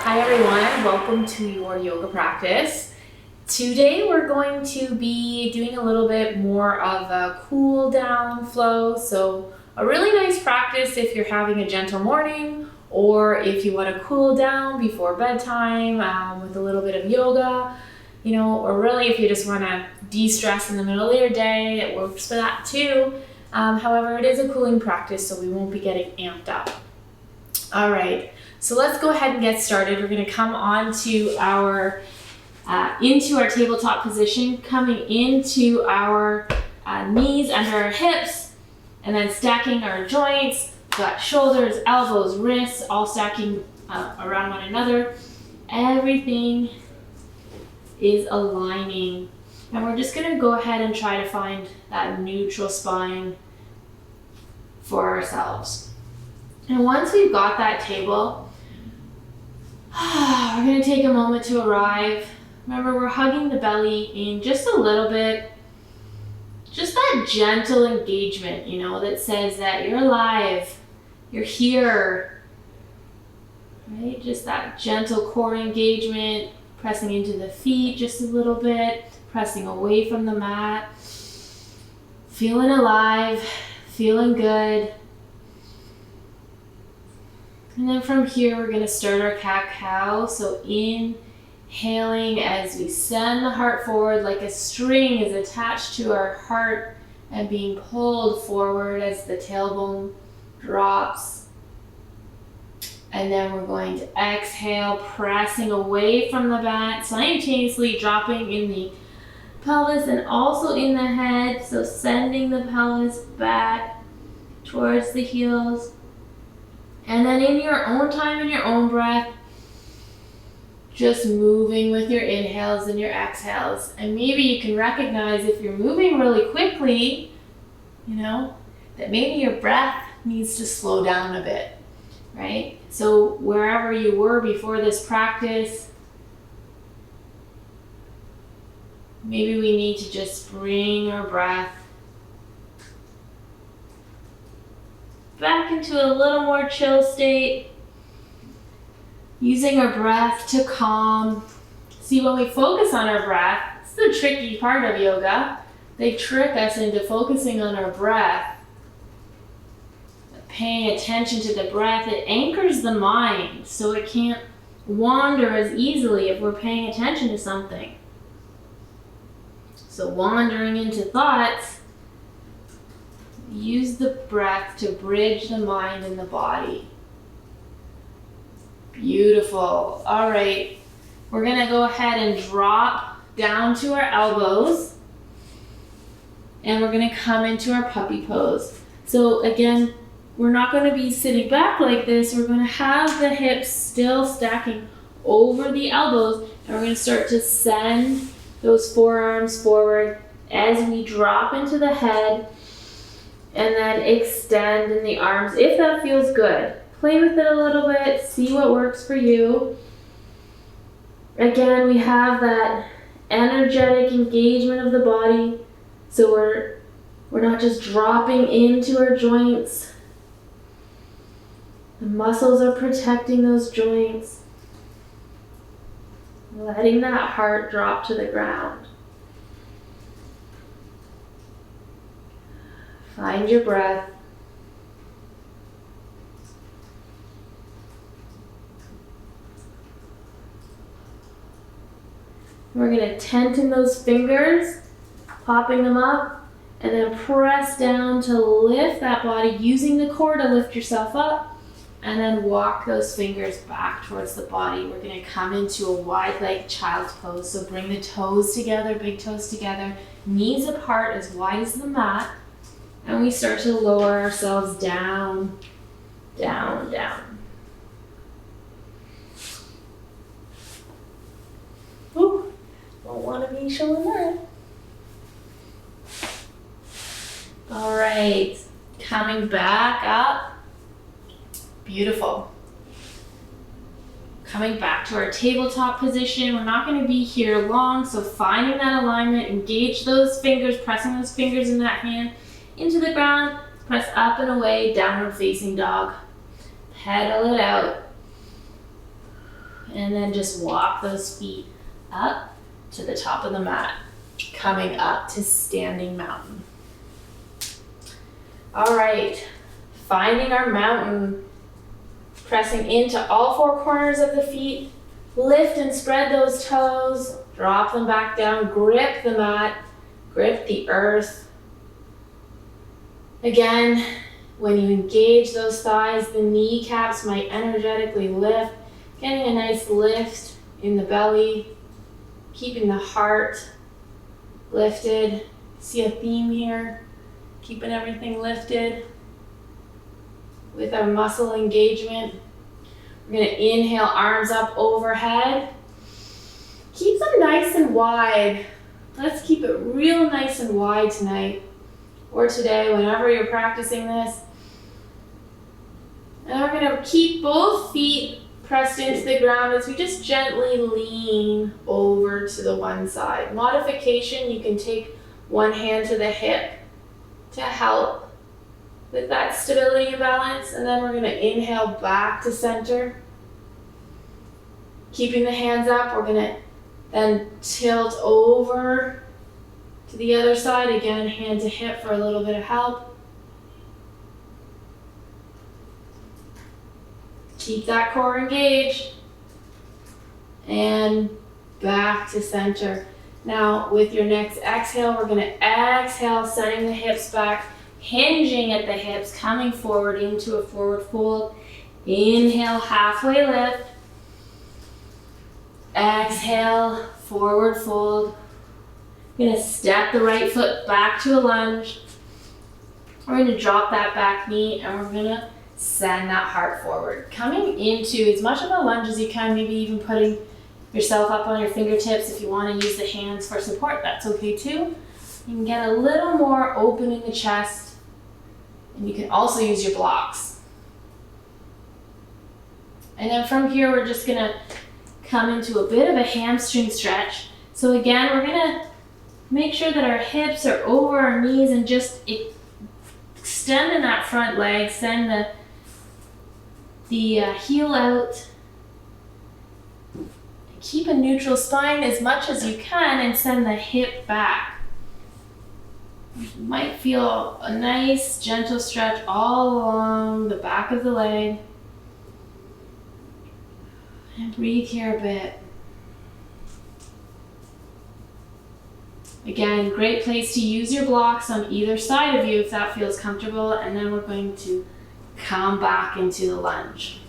Hi everyone, welcome to your yoga practice. Today we're going to be doing a little bit more of a cool down flow. So a really nice practice if you're having a gentle morning or if you want to cool down before bedtime with a little bit of yoga, or really if you just want to de-stress in the middle of your day, it works for that too. However, it is a cooling practice, so we won't be getting amped up. All right. So let's go ahead and get started. We're going to come on to our into our tabletop position, coming into our knees under our hips, and then stacking our joints. Got shoulders, elbows, wrists, all stacking around one another. Everything is aligning, and we're just going to go ahead and try to find that neutral spine for ourselves. And once we've got that table, we're going to take a moment to arrive. Remember, we're hugging the belly in just a little bit. Just that gentle engagement, that says that you're alive, you're here. Right? Just that gentle core engagement, pressing into the feet just a little bit, pressing away from the mat. Feeling alive, feeling good. And then from here, we're going to start our cat-cow. So inhaling as we send the heart forward like a string is attached to our heart and being pulled forward as the tailbone drops. And then we're going to exhale, pressing away from the mat, simultaneously dropping in the pelvis and also in the head. So sending the pelvis back towards the heels. And then in your own time and your own breath, just moving with your inhales and your exhales. And maybe you can recognize if you're moving really quickly, that maybe your breath needs to slow down a bit, right? So wherever you were before this practice, maybe we need to just bring our breath back into a little more chill state, using our breath to calm. See, when we focus on our breath, it's the tricky part of yoga. They trick us into focusing on our breath. Paying attention to the breath, it anchors the mind so it can't wander as easily if we're paying attention to something. So wandering into thoughts, use the breath to bridge the mind and the body. Beautiful. All right. We're going to go ahead and drop down to our elbows. And we're going to come into our puppy pose. So again, we're not going to be sitting back like this. We're going to have the hips still stacking over the elbows. And we're going to start to send those forearms forward as we drop into the head. And then extend in the arms if that feels good. Play with it a little bit, see what works for you. Again, we have that energetic engagement of the body. So we're not just dropping into our joints. The muscles are protecting those joints. Letting that heart drop to the ground. Find your breath. We're going to tension those fingers, popping them up, and then press down to lift that body, using the core to lift yourself up, and then walk those fingers back towards the body. We're going to come into a wide leg child's pose. So bring the toes together, big toes together, knees apart as wide as the mat. And we start to lower ourselves down, down, down. Ooh, don't want to be showing that. All right, coming back up. Beautiful. Coming back to our tabletop position. We're not going to be here long, so finding that alignment, engage those fingers, pressing those fingers in that hand into the ground, press up and away, downward facing dog. Pedal it out. And then just walk those feet up to the top of the mat, coming up to standing mountain. All right, finding our mountain, pressing into all four corners of the feet, lift and spread those toes, drop them back down, grip the mat, grip the earth. Again, when you engage those thighs, the kneecaps might energetically lift, getting a nice lift in the belly, keeping the heart lifted. See a theme here? Keeping everything lifted with our muscle engagement. We're going to inhale, arms up overhead. Keep them nice and wide. Let's keep it real nice and wide tonight or today, whenever you're practicing this. And we're going to keep both feet pressed into the ground as we just gently lean over to the one side. Modification, you can take one hand to the hip to help with that stability and balance. And then we're going to inhale back to center. Keeping the hands up, we're going to then tilt over to the other side. Again, hand to hip for a little bit of help. Keep that core engaged. And back to center. Now, with your next exhale, we're going to exhale, sending the hips back, hinging at the hips, coming forward into a forward fold. Inhale, halfway lift. Exhale, forward fold. We're going to step the right foot back to a lunge. We're going to drop that back knee and we're going to send that heart forward. Coming into as much of a lunge as you can, maybe even putting yourself up on your fingertips. If you want to use the hands for support, that's okay too. You can get a little more open in the chest, and you can also use your blocks. And then from here, we're just going to come into a bit of a hamstring stretch. So again, we're going to make sure that our hips are over our knees and just extending that front leg, send the heel out. Keep a neutral spine as much as you can and send the hip back. You might feel a nice gentle stretch all along the back of the leg. And breathe here a bit. Again, great place to use your blocks on either side of you if that feels comfortable. And then we're going to come back into the lunge.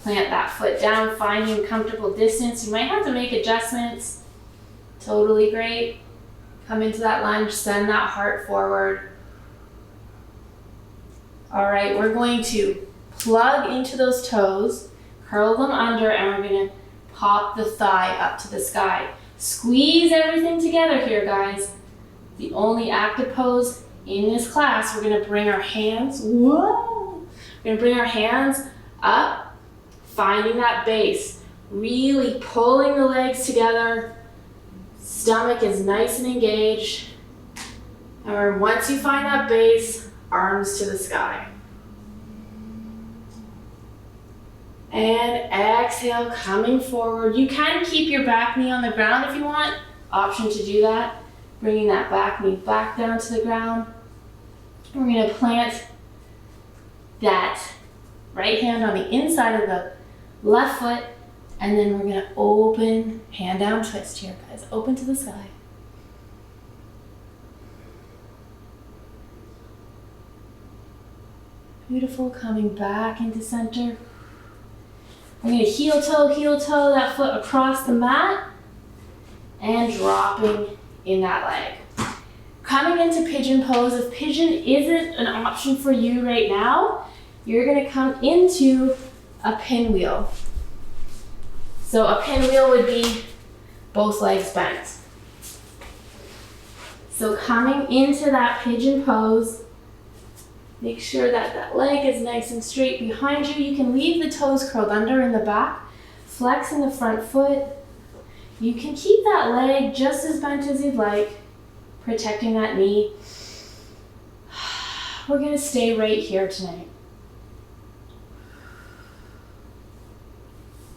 Plant that foot down, finding comfortable distance. You might have to make adjustments. Totally great. Come into that lunge, send that heart forward. All right, we're going to plug into those toes, curl them under, and we're going to pop the thigh up to the sky. Squeeze everything together here, guys. The only active pose in this class, we're going to bring our hands, whoa! We're going to bring our hands up, finding that base, really pulling the legs together. Stomach is nice and engaged. And once you find that base, arms to the sky. And exhale, coming forward. You can keep your back knee on the ground if you want. Option to do that. Bringing that back knee back down to the ground. We're going to plant that right hand on the inside of the left foot. And then we're going to open, hand down twist here, guys. Open to the sky. Beautiful, coming back into center. We're going to heel toe that foot across the mat and dropping in that leg. Coming into pigeon pose. If pigeon isn't an option for you right now, you're going to come into a pinwheel. So a pinwheel would be both legs bent. So coming into that pigeon pose, make sure that that leg is nice and straight behind you. You can leave the toes curled under in the back, flex in the front foot. You can keep that leg just as bent as you'd like, protecting that knee. We're going to stay right here tonight.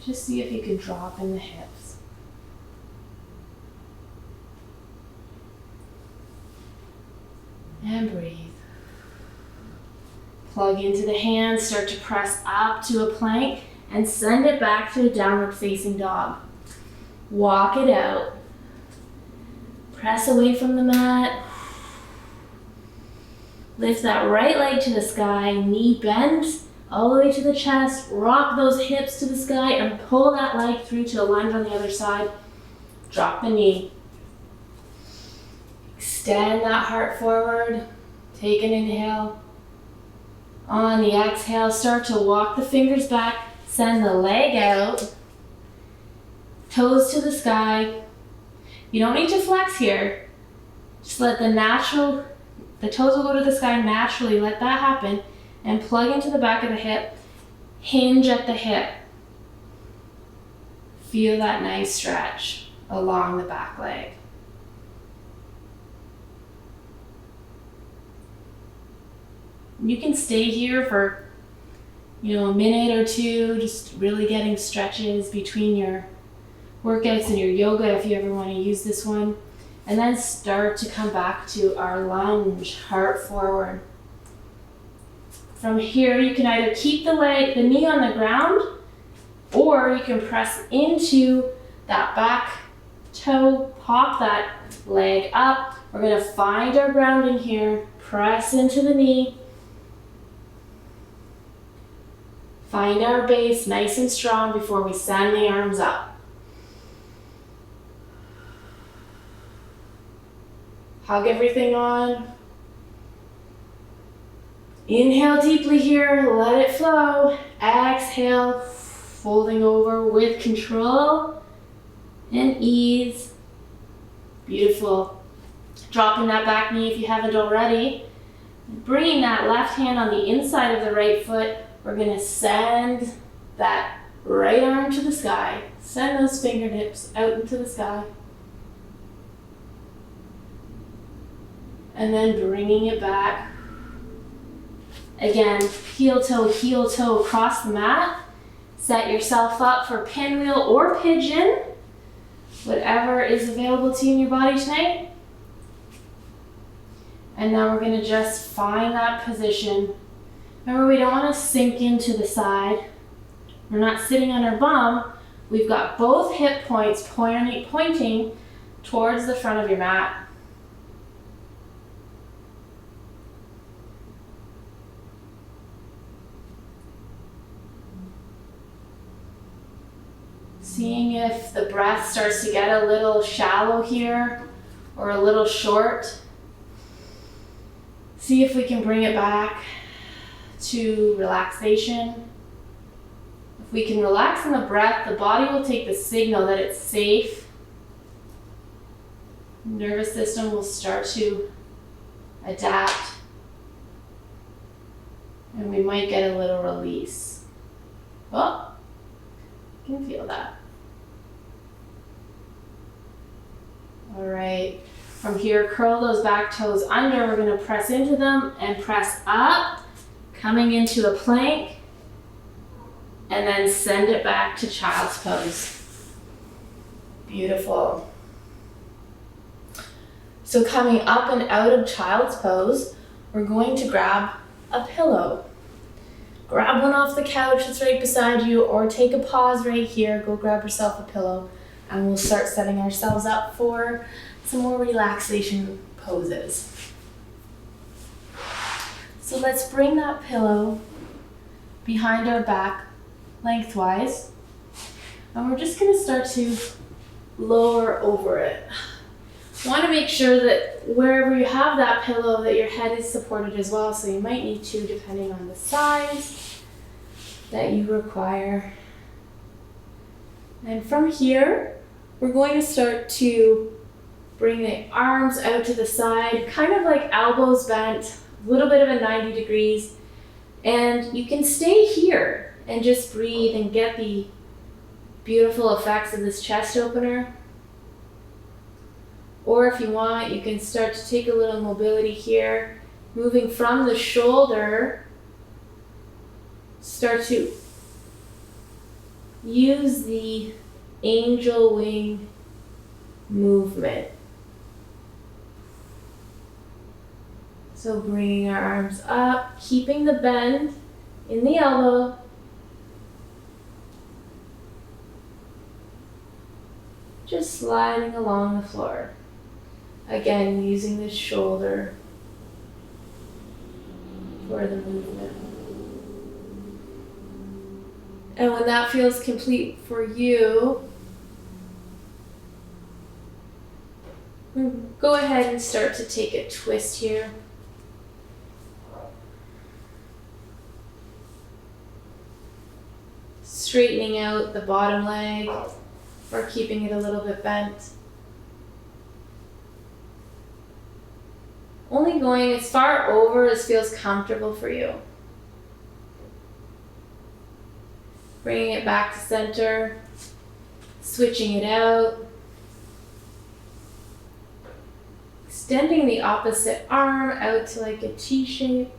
Just see if you can drop in the hips. And breathe. Plug into the hands, start to press up to a plank and send it back to a downward facing dog. Walk it out. Press away from the mat. Lift that right leg to the sky, knee bends all the way to the chest, rock those hips to the sky and pull that leg through to a lunge on the other side. Drop the knee. Extend that heart forward. Take an inhale. On the exhale, start to walk the fingers back, send the leg out, toes to the sky. You don't need to flex here. Just let the toes will go to the sky naturally, let that happen, and plug into the back of the hip, hinge at the hip. Feel that nice stretch along the back leg. You can stay here for, a minute or two, just really getting stretches between your workouts and your yoga if you ever want to use this one. And then start to come back to our lunge, heart forward. From here, you can either keep the knee on the ground, or you can press into that back toe, pop that leg up. We're gonna find our grounding here, press into the knee. Find our base nice and strong before we send the arms up. Hug everything on. Inhale deeply here, let it flow. Exhale, folding over with control and ease. Beautiful. Dropping that back knee if you haven't already. Bringing that left hand on the inside of the right foot. We're gonna send that right arm to the sky. Send those fingertips out into the sky. And then bringing it back. Again, heel toe across the mat. Set yourself up for pinwheel or pigeon, whatever is available to you in your body tonight. And now we're gonna just find that position. Remember, we don't wanna sink into the side. We're not sitting on our bum. We've got both hip points pointing towards the front of your mat. Seeing if the breath starts to get a little shallow here or a little short. See if we can bring it back to relaxation. If we can relax in the breath, the body will take the signal that it's safe. Nervous system will start to adapt. And we might get a little release. Oh, you can feel that. All right, from here, curl those back toes under. We're gonna press into them and press up, coming into a plank, and then send it back to child's pose. Beautiful. So coming up and out of child's pose, we're going to grab a pillow. Grab one off the couch that's right beside you, or take a pause right here, go grab yourself a pillow, and we'll start setting ourselves up for some more relaxation poses. So let's bring that pillow behind our back lengthwise, and we're just gonna start to lower over it. Want to make sure that wherever you have that pillow, that your head is supported as well, so you might need to, depending on the size that you require. And from here, we're going to start to bring the arms out to the side, kind of like elbows bent, a little bit of a 90 degrees. And you can stay here and just breathe and get the beautiful effects of this chest opener. Or if you want, you can start to take a little mobility here, moving from the shoulder, start to use the angel wing movement. So bringing our arms up, keeping the bend in the elbow. Just sliding along the floor. Again, using the shoulder for the movement. And when that feels complete for you, go ahead and start to take a twist here. Straightening out the bottom leg or keeping it a little bit bent. Only going as far over as feels comfortable for you. Bringing it back to center, switching it out. Extending the opposite arm out to like a T shape.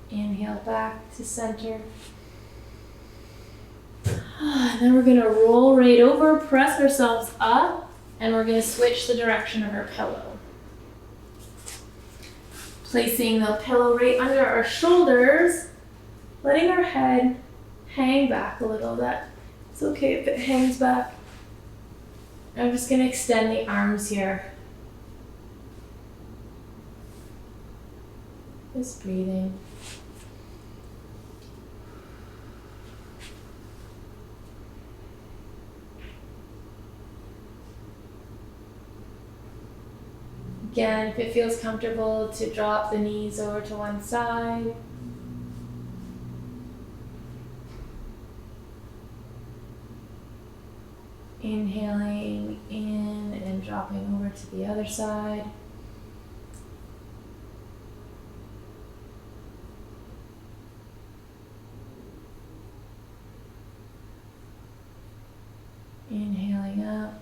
Inhale back to center. And then we're going to roll right over, press ourselves up, and we're going to switch the direction of our pillow. Placing the pillow right under our shoulders, letting our head hang back a little. It's okay if it hangs back. I'm just going to extend the arms here. Just breathing. Again, if it feels comfortable to drop the knees over to one side. Inhaling in and dropping over to the other side. Inhaling up.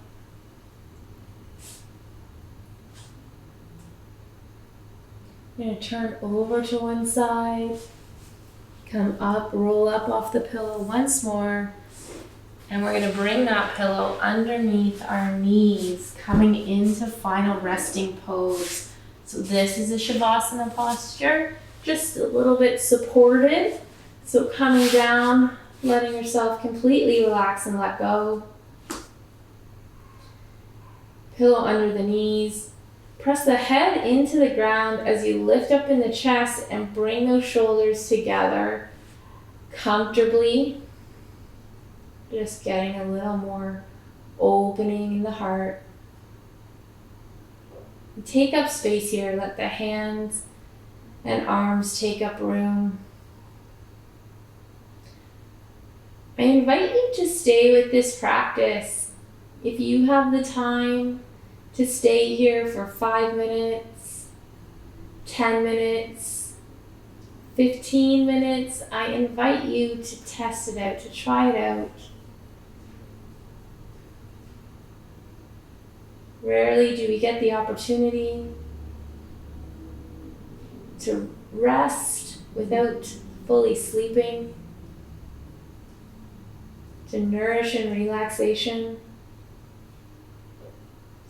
I'm going to turn over to one side, come up, roll up off the pillow once more, and we're going to bring that pillow underneath our knees, coming into final resting pose. So this is a Shavasana posture, just a little bit supported. So coming down, letting yourself completely relax and let go. Pillow under the knees. Press the head into the ground as you lift up in the chest and bring those shoulders together comfortably. Just getting a little more opening in the heart. Take up space here. Let the hands and arms take up room. I invite you to stay with this practice. If you have the time to stay here for 5 minutes, 10 minutes, 15 minutes, I invite you to test it out, to try it out. Rarely do we get the opportunity to rest without fully sleeping, to nourish in relaxation.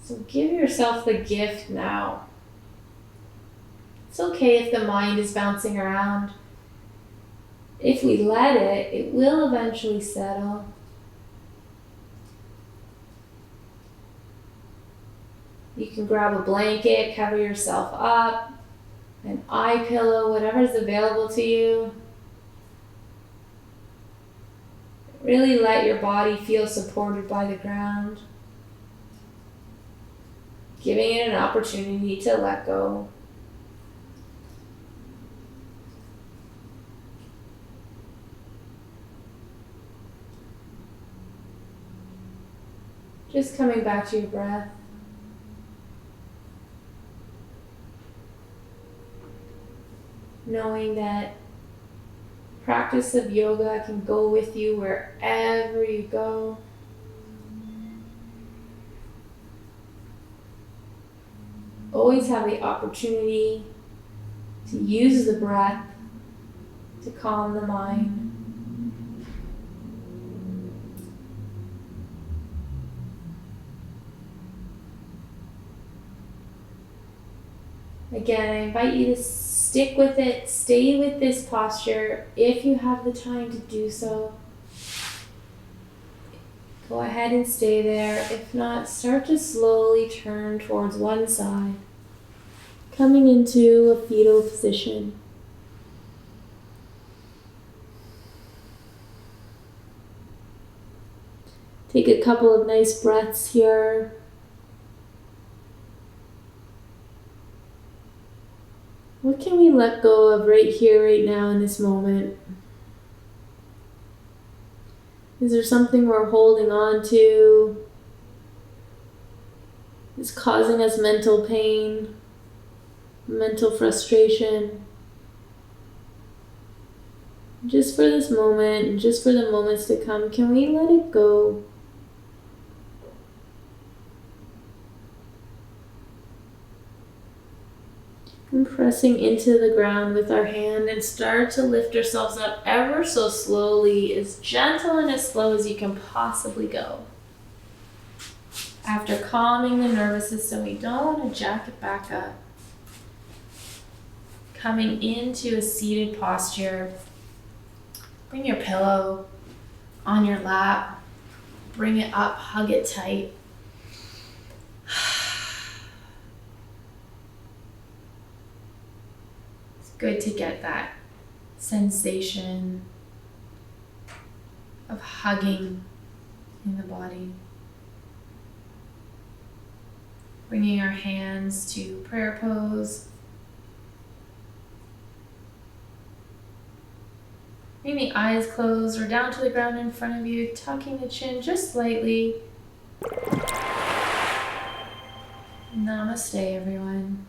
So give yourself the gift now. It's okay if the mind is bouncing around. If we let it, it will eventually settle. You can grab a blanket, cover yourself up, an eye pillow, whatever's available to you. Really let your body feel supported by the ground. Giving it an opportunity to let go. Just coming back to your breath. Knowing that practice of yoga can go with you wherever you go. always have the opportunity to use the breath to calm the mind. Again, I invite you to stick with it, stay with this posture if you have the time to do so. Go ahead and stay there. If not, start to slowly turn towards one side, coming into a fetal position. Take a couple of nice breaths here. What can we let go of right here, right now, in this moment? Is there something we're holding on to? Is causing us mental pain, mental frustration? Just for this moment, and just for the moments to come, can we let it go? And pressing into the ground with our hand and start to lift ourselves up ever so slowly, as gentle and as slow as you can possibly go. After calming the nervous system, we don't want to jack it back up. Coming into a seated posture, bring your pillow on your lap, bring it up, hug it tight. Good to get that sensation of hugging in the body. Bringing our hands to prayer pose. Bring the eyes closed or down to the ground in front of you, tucking the chin just slightly. Namaste, everyone.